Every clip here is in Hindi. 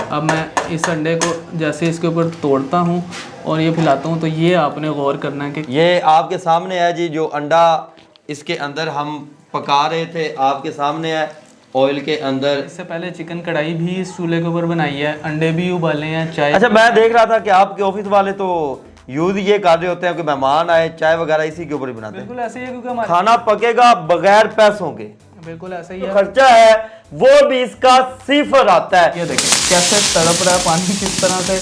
अब मैं इस अंडे को जैसे इसके ऊपर तोड़ता हूँ और ये फैलाता हूँ, तो ये आपने गौर करना है कि ये आपके सामने है जी, जो अंडा इसके अंदर हम पका रहे थे आपके सामने है ऑयल के अंदर। इससे पहले चिकन कढ़ाई भी इस चूल्हे के ऊपर बनाई है, अंडे भी उबाले हैं, चाय। अच्छा, मैं देख रहा था कि आपके ऑफिस वाले तो यूज ये कर रहे होते हैं कि मेहमान आए चाय वगैरह इसी के ऊपर ही बनाते हैं। बिल्कुल ऐसे ही है, क्योंकि हमारे खाना पकेगा बगैर पैसों के। बिल्कुल ऐसा ही जो है। खर्चा है वो भी इसका सिफर आता है। ये देखिए कैसे तड़प रहा है पानी, किस तरह से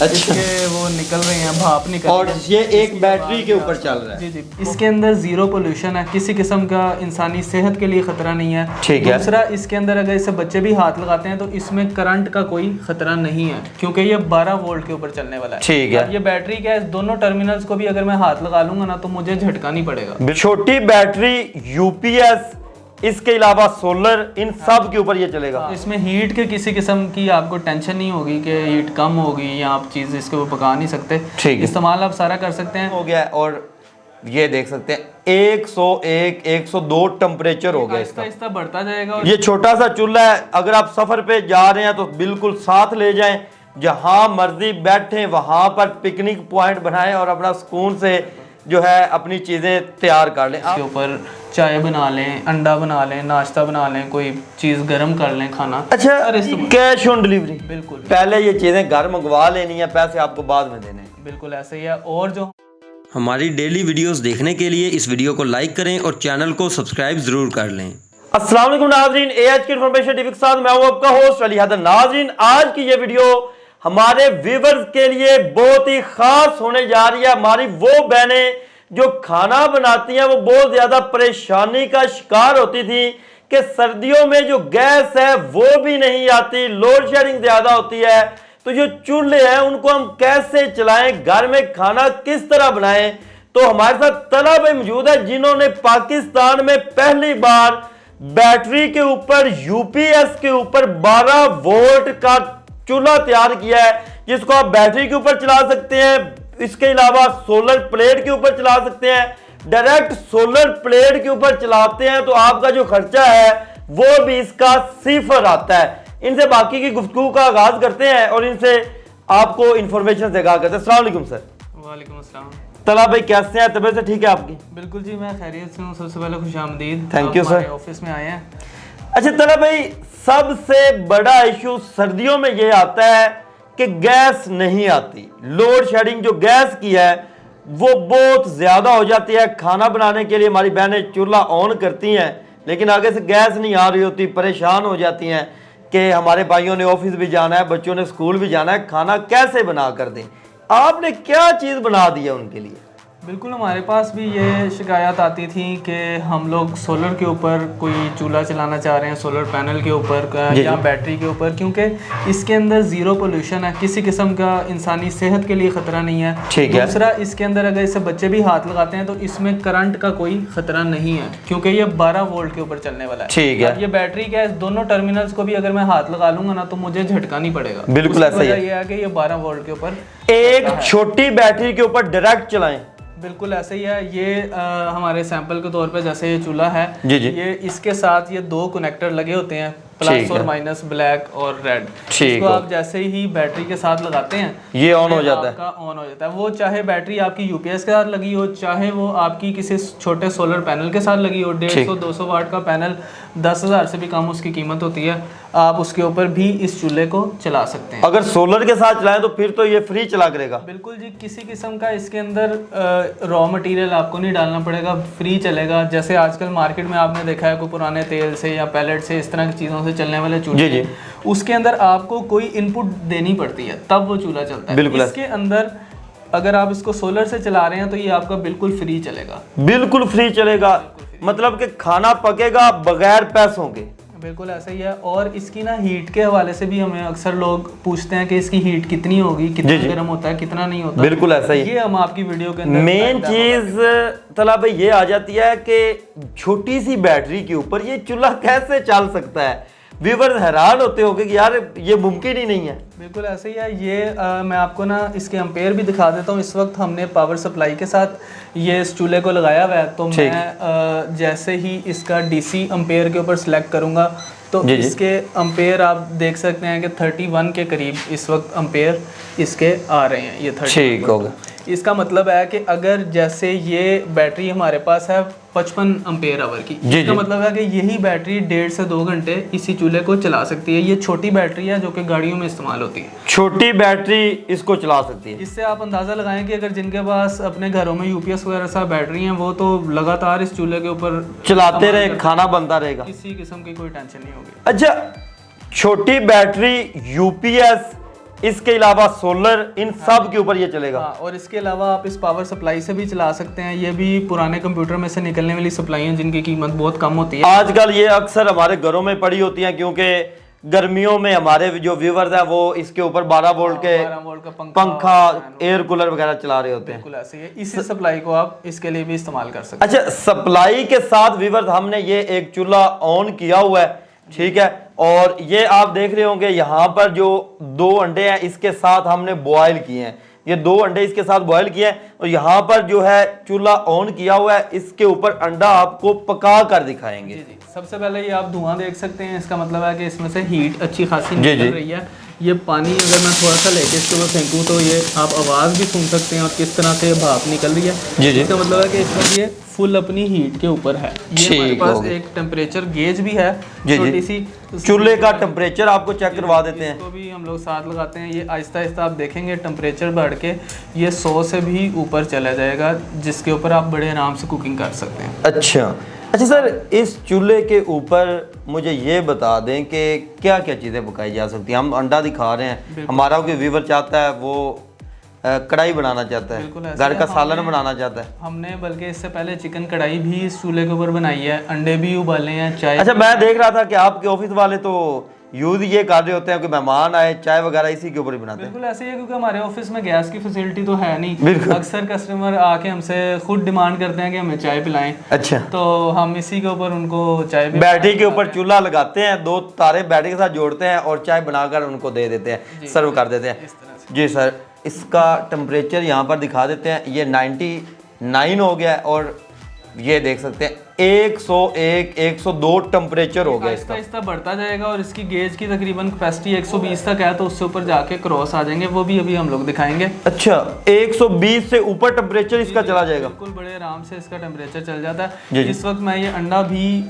इसके वो निकल रहे हैं, भाप निकल और रही है। ये एक बैटरी के ऊपर चल रहा है। जी जी। इसके अंदर जीरो पोल्यूशन है, किसी किस्म का इंसानी सेहत के लिए खतरा नहीं है। ठीक है। दूसरा, इसके अंदर अगर इसे बच्चे भी हाथ लगाते हैं तो इसमें करंट का कोई खतरा नहीं है, क्योंकि ये 12 वोल्ट के ऊपर चलने वाला है। ठीक है। अब ये बैटरी क्या है, दोनों टर्मिनल्स को भी अगर मैं हाथ लगा लूंगा ना तो मुझे झटका नहीं पड़ेगा। छोटी बैटरी, यूपीएस, इसके अलावा सोलर, इन सब के ऊपर ये चलेगा। इसमें हीट के किसी किस्म की आपको टेंशन नहीं होगी कि हीट कम होगी या आप चीज़ इसके ऊपर पका नहीं सकते। ठीक है। इस्तेमाल आप सारा कर सकते हैं। हो गया है। और ये देख सकते हैं 101, 102 टेम्परेचर हो गया इसका। इसका बढ़ता जाएगा। और ये छोटा सा चूल्हा है, अगर आप सफर पे जा रहे हैं तो बिल्कुल साथ ले जाएं, जहां मर्जी बैठे वहां पर पिकनिक पॉइंट बनाएं और अपना सुकून से जो है अपनी चीजें तैयार कर लें। इसके ऊपर चाय बना लें, अंडा बना लें, नाश्ता बना लें, कोई चीज़ गर्म कर लें, खाना। अच्छा, कैश ऑन डिलीवरी। बिल्कुल। पहले ये चीजें घर मंगवा लेनी है, पैसे आपको बाद में देने हैं। बिल्कुल ऐसे ही है। और जो हमारी डेली वीडियोस देखने के लिए इस वीडियो को लाइक करें और चैनल को सब्सक्राइब जरूर कर लें। अस्सलाम वालेकुम नाज़रीन, एएच की इन्फॉर्मेशन टीवी के साथ मैं हूं आपका होस्ट अली हैदर। नाज़रीन, आज की ये वीडियो हमारे व्यूअर्स के लिए बहुत ही खास होने जा रही है। हमारी वो बहनें जो खाना बनाती हैं वो बहुत ज्यादा परेशानी का शिकार होती थी कि सर्दियों में जो गैस है वो भी नहीं आती, लोड शेडिंग ज्यादा होती है, तो जो चूल्हे हैं उनको हम कैसे चलाएं, घर में खाना किस तरह बनाएं। तो हमारे साथ तला भाई मौजूद है जिन्होंने पाकिस्तान में पहली बार बैटरी के ऊपर, यूपीएस के ऊपर 12 वोल्ट का चूल्हा तैयार किया है, जिसको आप बैटरी के ऊपर चला सकते हैं, इसके अलावा सोलर प्लेट के ऊपर चला सकते हैं। डायरेक्ट सोलर प्लेट के ऊपर चलाते हैं तो आपका जो खर्चा है वो भी इसका सिफर आता है। इनसे बाकी की गुफ्तगू का आगाज करते हैं और इनसे आपको इंफॉर्मेशन से आगाह करते हैं। अस्सलाम वालेकुम सर। वालेकुम अस्सलाम। तला भाई कैसे हैं, तबीयत से ठीक है आपकी? बिल्कुल जी, मैं खैरियत से हूँ। सबसे पहले खुशामदीद। Thank you sir. ऑफिस में आए हैं। अच्छा तला भाई, सबसे बड़ा इशू सर्दियों में ये आता है कि गैस नहीं आती। लोड शेडिंग जो गैस की है वो बहुत ज्यादा हो जाती है। खाना बनाने के लिए हमारी बहनें चूल्हा ऑन करती हैं लेकिन आगे से गैस नहीं आ रही होती, परेशान हो जाती हैं कि हमारे भाइयों ने ऑफिस भी जाना है, बच्चों ने स्कूल भी जाना है, खाना कैसे बना कर दें। आपने क्या चीज बना दी है उनके लिए? बिल्कुल, हमारे पास भी ये शिकायत आती थी कि हम लोग सोलर के ऊपर कोई चूल्हा चलाना चाह रहे हैं, सोलर पैनल के ऊपर या बैटरी के ऊपर, क्योंकि इसके अंदर ज़ीरो पोल्यूशन है, किसी किस्म का इंसानी सेहत के लिए ख़तरा नहीं है। ठीक है। दूसरा, इसके अंदर अगर इसे बच्चे भी हाथ लगाते हैं तो इसमें करंट का कोई ख़तरा नहीं है, क्योंकि ये 12 वोल्ट के ऊपर चलने वाला है। ठीक है। ये बैटरी क्या है, दोनों टर्मिनल्स को भी अगर मैं हाथ लगा लूँगा ना तो मुझे झटका नहीं पड़ेगा। बिल्कुल ऐसा ही है। ये है कि ये 12 वोल्ट के ऊपर एक छोटी बैटरी के ऊपर डायरेक्ट चलाएं। बिल्कुल ऐसे ही है। ये हमारे सैंपल के तौर पे जैसे ये चूल्हा है, जी जी। ये इसके साथ ये 2 कनेक्टर लगे होते हैं, प्लस और माइनस, ब्लैक और रेड। इसको आप जैसे ही बैटरी के साथ लगाते हैं ये ऑन हो जाता है। आपका ऑन हो जाता है। वो चाहे बैटरी आपकी यूपीएस के साथ लगी हो, चाहे वो आपकी किसी छोटे सोलर पैनल के साथ लगी हो। 150-200 वाट का पैनल 10,000 से भी कम उसकी कीमत होती है। आप उसके ऊपर भी इस चूल्हे को चला सकते हैं। अगर सोलर के साथ चलाएं तो फिर तो ये फ्री चला करेगा। बिल्कुल जी, किसी किस्म का इसके अंदर रॉ मटेरियल आपको नहीं डालना पड़ेगा, फ्री चलेगा। जैसे आजकल मार्केट में आपने देखा है कोई पुराने तेल से या पैलेट से, इस तरह की चीज़ों से चलने वाले चूल्हे, जी जी, उसके अंदर आपको कोई इनपुट देनी पड़ती है तब वो चूल्हा चलता है। बिल्कुल। इसके अंदर अगर आप इसको सोलर से चला रहे हैं तो ये आपका बिल्कुल फ्री चलेगा। बिल्कुल फ्री चलेगा, मतलब कि खाना पकेगा बगैर पैसों के। बिल्कुल ऐसा ही है। और इसकी ना हीट के हवाले से भी हमें अक्सर लोग पूछते हैं कि इसकी हीट कितनी होगी, कितना गर्म होता है, कितना नहीं होता। बिल्कुल ऐसा ही। ये हम आपकी वीडियो के अंदर मेन चीज तला भाई ये आ जाती है कि छोटी सी बैटरी के ऊपर ये चूल्हा कैसे चल सकता है। व्यूअर्स हैरान होते होंगे कि यार ये मुमकिन ही नहीं है। बिल्कुल ऐसे ही है। ये मैं आपको ना इसके एम्पेयर भी दिखा देता हूँ। इस वक्त हमने पावर सप्लाई के साथ ये इस चूल्हे को लगाया हुआ है, तो मैं जैसे ही इसका डीसी एम्पेयर के ऊपर सिलेक्ट करूँगा तो इसके अम्पेयर आप देख सकते हैं कि 31 के करीब इस वक्त अम्पेयर इसके आ रहे हैं, ये 30। ठीक हो गया। इसका मतलब है कि अगर जैसे ये बैटरी हमारे पास है 55 अम्पेयर आवर की, इसका मतलब है कि यही बैटरी 1.5 से 2 घंटे इसी चूल्हे को चला सकती है। ये छोटी बैटरी है जो कि गाड़ियों में इस्तेमाल होती है, छोटी बैटरी इसको चला सकती है। इससे आप अंदाज़ा लगाएं कि अगर जिनके पास अपने घरों में यूपीएस वगैरह सा बैटरी हैं वो तो लगातार इस चूल्हे के ऊपर चलाते रहे, खाना बनता रहेगा, किसी किस्म की कोई टेंशन नहीं होगी। अच्छा, छोटी बैटरी, यूपीएस, इसके अलावा सोलर, इन सब के ऊपर ये चलेगा। हाँ, और इसके अलावा आप इस पावर सप्लाई से भी चला सकते हैं। ये भी पुराने कंप्यूटर में से निकलने वाली सप्लाई हैं जिनकी कीमत बहुत कम होती है। आजकल ये अक्सर हमारे घरों में पड़ी होती हैं क्योंकि गर्मियों में हमारे जो व्यूवर्स हैं वो इसके ऊपर 12 वोल्ट के 12 वोल्ट का पंखा, एयर कूलर वगैरह चला रहे होते हैं। बिल्कुल ऐसे ही है। इसी सप्लाई को आप इसके लिए भी इस्तेमाल कर सकते हैं। अच्छा, सप्लाई के साथ व्यूवर्स हमने ये एक चूल्हा ऑन किया हुआ है, ठीक है, और ये आप देख रहे होंगे यहाँ पर जो 2 अंडे हैं इसके साथ हमने बॉयल किए हैं। ये 2 अंडे इसके साथ बॉयल किए हैं और यहाँ पर जो है चूल्हा ऑन किया हुआ है, इसके ऊपर अंडा आपको पका कर दिखाएंगे। जी जी, सबसे पहले ये आप धुआं देख सकते हैं, इसका मतलब है कि इसमें से हीट अच्छी खासी निकल रही है। ये पानी अगर मैं थोड़ा सा लेके इसके ऊपर फेंकूँ तो ये आप आवाज़ भी सुन सकते हैं और किस तरह से भाप निकल रही है। जी जी, इसका मतलब है कि इस वक्त ये फुल अपनी हीट के ऊपर है। ये हमारे पास एक टेम्परेचर गेज भी है, छोटी सी चूल्हे का टेम्परेचर आपको चेक करवा देते हैं, इसको भी हम लोग साथ लगाते हैं। ये आहिस्ता आहिस्ता आप देखेंगे टेम्परेचर बढ़ के ये 100 से भी ऊपर चला जाएगा, जिसके ऊपर आप बड़े आराम से कुकिंग कर सकते हैं। अच्छा सर, इस चूल्हे के ऊपर मुझे ये बता दें कि क्या क्या चीज़ें पकाई जा सकती हैं। हम अंडा दिखा रहे हैं, हमारा कोई व्यूवर चाहता है वो कढ़ाई बनाना चाहता है, घर का सालन बनाना चाहता है। हमने बल्कि इससे पहले चिकन कढ़ाई भी इस चूल्हे के ऊपर बनाई है, अंडे भी उबाले हैं, चाय। अच्छा, मैं देख रहा था कि आपके ऑफिस वाले तो यूज ये कर रहे होते हैं कि मेहमान आए चाय वगैरह इसी के ऊपर ही बनाते हैं। बिल्कुल ऐसे ही है, क्योंकि हमारे ऑफिस में गैस की फैसिलिटी तो है नहीं। अक्सर कस्टमर आके हमसे खुद डिमांड करते हैं कि हमें चाय पिलाएं। अच्छा, तो हम इसी के ऊपर उनको चाय बैटरी के ऊपर चूल्हा लगाते हैं, 2 तारे बैटरी के साथ जोड़ते हैं और चाय बनाकर उनको दे देते हैं, सर्व कर देते हैं। जी सर, इसका टेम्परेचर यहाँ पर दिखा देते हैं, ये 99 हो गया है और ये देख सकते हैं 101, 102 टेम्परेचर हो गया इसका। आहिस्ता बढ़ता जाएगा और इसकी गेज की तकरीबन कैपेसिटी 120 तक है, तो उससे ऊपर जाके क्रॉस आ जाएंगे, वो भी अभी हम लोग दिखाएंगे। अच्छा, 120 से ऊपर टेम्परेचर इसका चला जाएगा। बिल्कुल बड़े आराम से इसका टेम्परेचर चल जाता है। इस वक्त मैं ये अंडा भी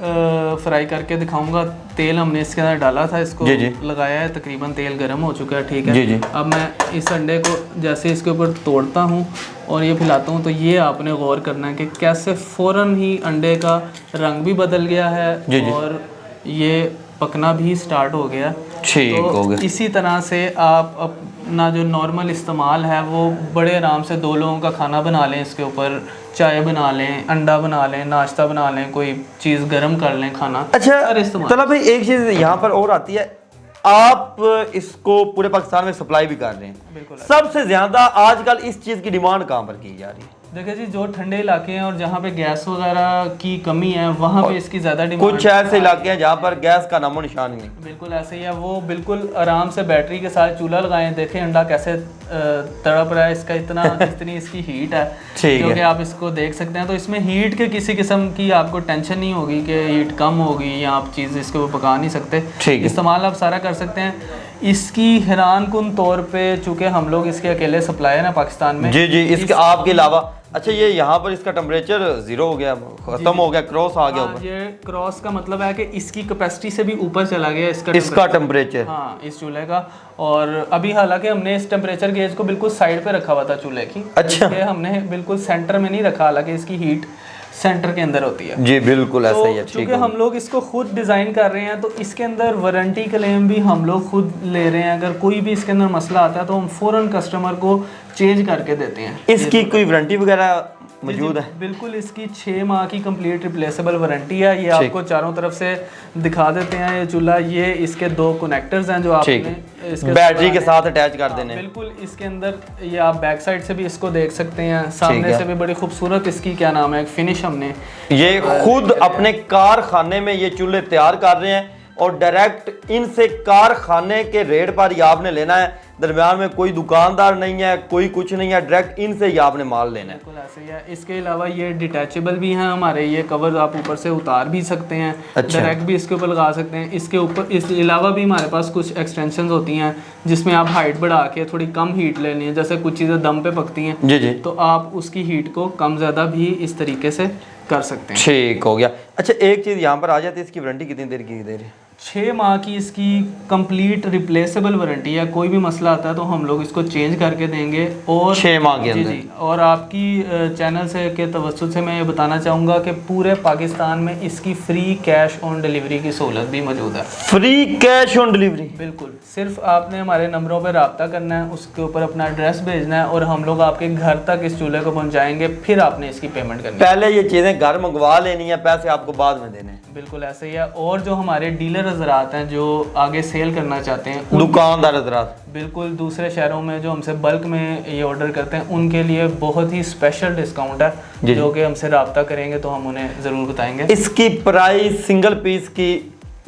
फ्राई करके दिखाऊंगा। तेल हमने इसके अंदर डाला था, इसको लगाया है, तकरीबन तेल गर्म हो चुका है, ठीक है। अब मैं इस अंडे को जैसे इसके ऊपर तोड़ता हूँ और ये फैलाता हूँ, तो ये आपने गौर करना है कि कैसे फ़ौरन ही अंडे का रंग भी बदल गया है और ये पकना भी स्टार्ट हो गया। ठीक हो गया। इसी तरह से आप अपना जो नॉर्मल इस्तेमाल है वो बड़े आराम से 2 लोगों का खाना बना लें, इसके ऊपर चाय बना लें, अंडा बना लें, नाश्ता बना लें, कोई चीज़ गर्म कर लें, खाना। अच्छा चलो भाई, एक चीज़ यहाँ पर और आती है, आप इसको पूरे पाकिस्तान में सप्लाई भी कर रहे हैं। सबसे ज्यादा आजकल इस चीज की डिमांड कहाँ पर की जा रही है? देखिए जी, जो ठंडे इलाके हैं और जहाँ पे गैस वगैरह की कमी है वहाँ पे इसकी ज़्यादा डिमांड। कुछ ऐसे इलाके हैं जहाँ पर गैस का नामो निशान नहीं। बिल्कुल ऐसे ही है, वो बिल्कुल आराम से बैटरी के साथ चूल्हा लगाएं, देखें अंडा कैसे तड़प रहा है, इसका इतनी इसकी हीट है, क्योंकि आप इसको देख सकते हैं। तो इसमें हीट के किसी किस्म की आपको टेंशन नहीं होगी कि हीट कम होगी या आप चीज़ इसके ऊपर पका नहीं सकते। इस्तेमाल आप सारा कर सकते हैं। इसकी हैरान कुन तौर पे, चूँकि हम लोग इसके अकेले सप्लायर हैं पाकिस्तान में। जी, इसके आपके अलावा। अच्छा, ये यहाँ पर इसका टेम्परेचर 0 हो गया, खत्म हो गया, क्रॉस आ गया ऊपर। ये क्रॉस का मतलब है कि इसकी कैपेसिटी से भी ऊपर चला गया इसका टेम्परेचर। हाँ, इस चूल्हे का। और अभी हालांकि हमने इस टेम्परेचर गेज को बिल्कुल साइड पे रखा हुआ था चूल्हे की। अच्छा, हमने बिल्कुल सेंटर में नहीं रखा, हालांकि इसकी हीट सेंटर के अंदर होती है। जी बिल्कुल ऐसा ही है। क्योंकि हम लोग इसको खुद डिज़ाइन कर रहे हैं तो इसके अंदर वारंटी क्लेम भी हम लोग खुद ले रहे हैं। अगर कोई भी इसके अंदर मसला आता है तो हम फ़ौरन कस्टमर को चेंज करके देते हैं। इसकी कोई वारंटी वगैरह मौजूद है? बिल्कुल, इसकी 6 माह की कंप्लीट रिप्लेसेबल वारंटी है। ये आपको चारों तरफ से दिखा देते हैं ये चूल्हा। ये इसके 2 कनेक्टर्स हैं जो आपने इसके बैटरी के साथ अटैच कर देने। बिल्कुल, इसके अंदर ये आप बैक साइड से भी इसको देख सकते हैं, सामने से भी बड़ी खूबसूरत इसकी क्या नाम है फिनिश हमने ये खुद अपने कारखाने में ये चूल्हे तैयार कर रहे हैं और डायरेक्ट इनसे कारखाने के रेट पर ही आपने लेना है। दरमियान में कोई दुकानदार नहीं है, कोई कुछ नहीं है, डायरेक्ट इनसे ही आपने माल लेना है। बिल्कुल ऐसे ही है। इसके अलावा ये डिटैचेबल भी हैं हमारे, ये कवर आप ऊपर से उतार भी सकते हैं, अच्छा। डायरेक्ट भी इसके ऊपर लगा सकते हैं। इसके ऊपर इसके अलावा भी हमारे पास कुछ एक्सटेंशंस होती हैं जिसमें आप हाइट बढ़ा के थोड़ी कम हीट लेनी है, जैसे कुछ चीज़ें दम पे पकती हैं जी जी, तो आप उसकी हीट को कम ज़्यादा भी इस तरीके से कर सकते हैं। ठीक हो गया। अच्छा, एक चीज़ यहाँ पर आ जाती है, इसकी वारंटी कितनी देर की देर है? 6 माह की इसकी कंप्लीट रिप्लेसेबल वारंटी है। कोई भी मसला आता है तो हम लोग इसको चेंज करके देंगे। और 6 माह के जी अंदर? जी, और आपकी चैनल से के तवज्जुह से मैं ये बताना चाहूँगा कि पूरे पाकिस्तान में इसकी फ्री कैश ऑन डिलीवरी की सहूलत भी मौजूद है। Free cash on delivery? बिल्कुल, सिर्फ आपने हमारे नंबरों पर रब्ता करना है, उसके ऊपर अपना एड्रेस भेजना है और हम लोग आपके घर तक इस चूल्हे को पहुँचाएंगे, फिर आपने इसकी पेमेंट करनी है। पहले ये चीज़ें घर मंगवा लेनी है, पैसे आपको बाद में देने हैं? बिल्कुल ऐसे ही है। और जो हमारे डीलर हजरात हैं जो आगे सेल करना चाहते हैं, दुकानदार हजरात, बिल्कुल दूसरे शहरों में जो हमसे बल्क में ये ऑर्डर करते हैं, उनके लिए बहुत ही स्पेशल डिस्काउंट है जो कि हमसे रब्ता करेंगे तो हम उन्हें ज़रूर बताएंगे। इसकी प्राइस सिंगल पीस की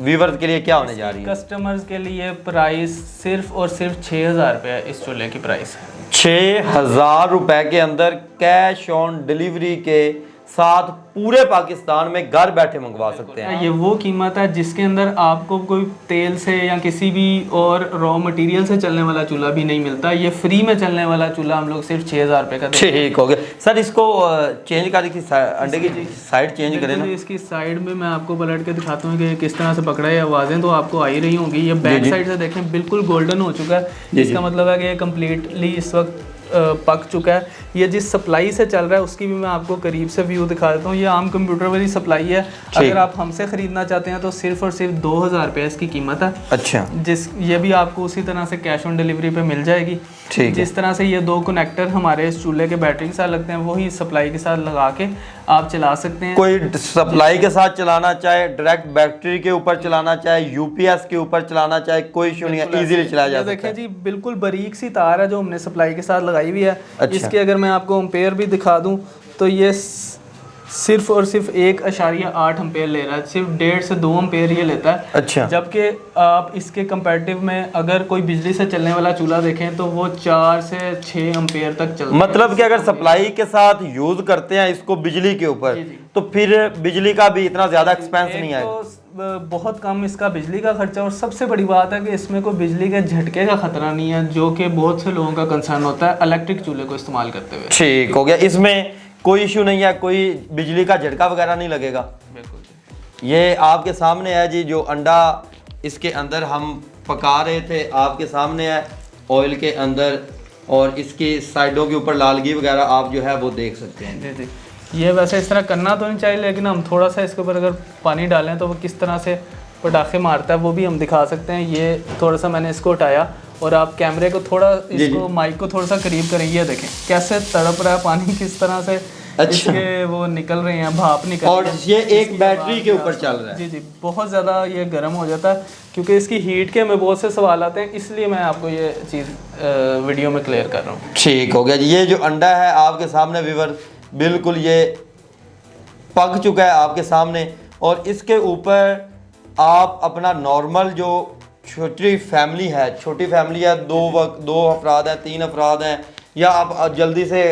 व्यूवर्स के लिए क्या होने जा रही है? कस्टमर्स के लिए प्राइस सिर्फ और सिर्फ 6,000 रुपये इस चूल्हे की प्राइस है। 6,000 रुपए के अंदर कैश ऑन डिलीवरी के साथ पूरे पाकिस्तान में घर बैठे मंगवा सकते हैं। ये वो कीमत है जिसके अंदर आपको कोई तेल से या किसी भी और रॉ मटेरियल से चलने वाला चूल्हा भी नहीं मिलता। ये फ्री में चलने वाला चूल्हा हम लोग सिर्फ 6,000 रुपये का देते हैं। ठीक हो गया सर। इसको चेंज कर दी, अंडे की साइड चेंज करें ना? इसकी साइड में मैं आपको पलट के दिखाता हूँ कि किस तरह से पकड़ा है। आवाज़ें तो आपको आ ही रही होंगी। ये बैक साइड से देखें बिल्कुल गोल्डन हो चुका है। इसका मतलब है कि ये कम्प्लीटली इस वक्त पक चुका है। ये जिस सप्लाई से चल रहा है उसकी भी मैं आपको करीब से व्यू दिखा देता हूँ। ये आम कंप्यूटर वाली सप्लाई है। अगर आप हमसे ख़रीदना चाहते हैं तो सिर्फ और सिर्फ 2,000 रुपये इसकी कीमत है। अच्छा। ये भी आपको उसी तरह से कैश ऑन डिलीवरी पे मिल जाएगी। जिस तरह से ये 2 कनेक्टर हमारे इस चूल्हे के बैटरी के साथ लगते हैं वही सप्लाई के साथ लगा के आप चला सकते हैं। कोई सप्लाई के साथ चलाना चाहे, डायरेक्ट बैटरी के ऊपर चलाना चाहे, यूपीएस के ऊपर चलाना चाहे, कोई इशू नहीं है, इजीली चलाया जा सकता है। देखिए जी, बिल्कुल बारीक सी तार है जो हमने सप्लाई के साथ लगाई हुई है। इसके अगर मैं आपको एम्पेयर भी दिखा दूं तो ये सिर्फ और सिर्फ 1.8 एम्पेयर ले रहा है। सिर्फ 1.5 से 2 एम्पेयर ये लेता है। अच्छा। जबकि आप इसके कंपैरेटिव में अगर कोई बिजली से चलने वाला चूल्हा देखें तो वो 4 से 6 एम्पेयर तक चलता है। मतलब कि अगर सप्लाई के साथ यूज करते हैं इसको बिजली के ऊपर तो फिर बिजली का भी इतना ज्यादा एक्सपेंस नहीं आएगा। तो बहुत कम इसका बिजली का खर्चा। और सबसे बड़ी बात है कि इसमें कोई बिजली के झटके का खतरा नहीं है, जो कि बहुत से लोगों का कंसर्न होता है इलेक्ट्रिक चूल्हे को इस्तेमाल करते हुए। ठीक हो गया। इसमें कोई इशू नहीं है, कोई बिजली का झटका वगैरह नहीं लगेगा। बिल्कुल। ये आपके सामने है जी, जो अंडा इसके अंदर हम पका रहे थे आपके सामने है ऑयल के अंदर, और इसकी साइडों के ऊपर लालगी वगैरह आप जो है वो देख सकते हैं। जी जी। ये वैसे इस तरह करना तो नहीं चाहिए, लेकिन हम थोड़ा सा इसके ऊपर अगर पानी डालें तो वो किस तरह से पटाखे मारता है वो भी हम दिखा सकते हैं। ये थोड़ा सा मैंने इसको उठाया और आप कैमरे को थोड़ा इसको माइक को थोड़ा सा करीब करें। ये देखें कैसे तड़प रहा है पानी, किस तरह से इसके वो निकल रहे हैं, भाप निकल रही है। और ये एक बैटरी के ऊपर चल रहा है। जी जी, बहुत ज़्यादा ये गर्म हो जाता है क्योंकि इसकी हीट के हमें बहुत से सवाल आते हैं, इसलिए मैं आपको ये चीज़ वीडियो में क्लियर कर रहा हूँ। ठीक हो गया जी। ये जो अंडा है आपके सामने व्यूअर, बिल्कुल ये पक चुका है आपके सामने, और इसके ऊपर आप अपना नॉर्मल जो छोटी फैमिली है, दो अफराद हैं, 3 अफराद हैं, या आप जल्दी से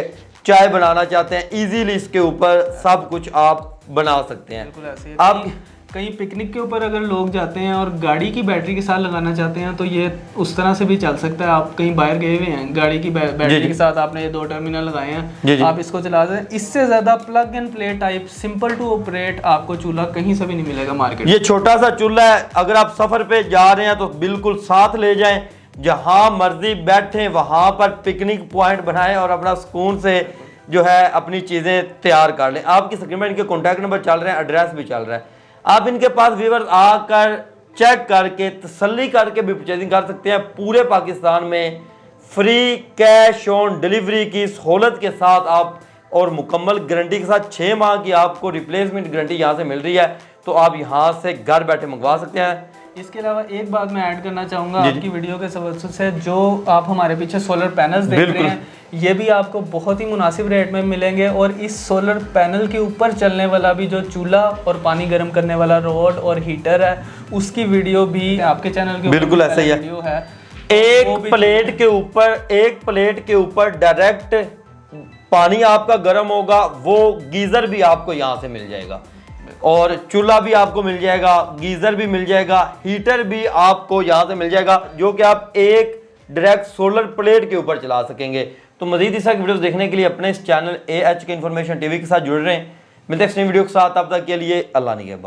चाय बनाना चाहते हैं, इजीली इसके ऊपर सब कुछ आप बना सकते हैं। बिल्कुल ऐसे आप कहीं पिकनिक के ऊपर अगर लोग जाते हैं और गाड़ी की बैटरी के साथ लगाना चाहते हैं तो ये उस तरह से भी चल सकता है। आप कहीं बाहर गए हुए हैं, गाड़ी की बैटरी के साथ आपने ये 2 टर्मिनल लगाए हैं, आप इसको चला दें। इससे ज़्यादा plug and play type simple to operate आपको चूल्हा कहीं से भी नहीं मिलेगा मार्केट। ये छोटा सा चूल्हा है, अगर आप सफ़र पे जा रहे हैं तो बिल्कुल साथ ले जाएं, जहाँ मर्जी बैठें वहाँ पर पिकनिक पॉइंट बनाएं और अपना सुकून से जो है अपनी चीज़ें तैयार कर लें। आपकी स्क्रीन में इनके कॉन्टैक्ट नंबर चल रहे हैं, एड्रेस भी चल रहा है। आप इनके पास व्यूअर्स आकर चेक करके तसल्ली करके भी परचेजिंग कर सकते हैं। पूरे पाकिस्तान में फ्री कैश ऑन डिलीवरी की सहूलत के साथ आप, और मुकम्मल गारंटी के साथ 6 माह की आपको रिप्लेसमेंट गारंटी यहाँ से मिल रही है, तो आप यहाँ से घर बैठे मंगवा सकते हैं। इसके अलावा एक बात मैं ऐड करना चाहूँगा आपकी वीडियो के सबसे से, जो आप हमारे पीछे सोलर पैनल्स देख रहे हैं ये भी आपको बहुत ही मुनासिब रेट में मिलेंगे। और इस सोलर पैनल के ऊपर चलने वाला भी जो चूल्हा और पानी गर्म करने वाला रॉड और हीटर है उसकी वीडियो भी आपके चैनल के बिल्कुल ऐसा ही है। वीडियो है। एक प्लेट के ऊपर डायरेक्ट पानी आपका गर्म होगा, वो गीजर भी आपको यहां से मिल जाएगा और चूल्हा भी आपको मिल जाएगा, गीजर भी मिल जाएगा, हीटर भी आपको यहां से मिल जाएगा, जो कि आप एक डायरेक्ट सोलर प्लेट के ऊपर चला सकेंगे। तो मजीद इस वीडियोस देखने के लिए अपने इस चैनल AHK इन्फॉर्मेशन टीवी के साथ जुड़ रहे हैं। मिलते हैं नेक्स्ट वीडियो के साथ, तब तक के लिए अल्लाह निगहबान।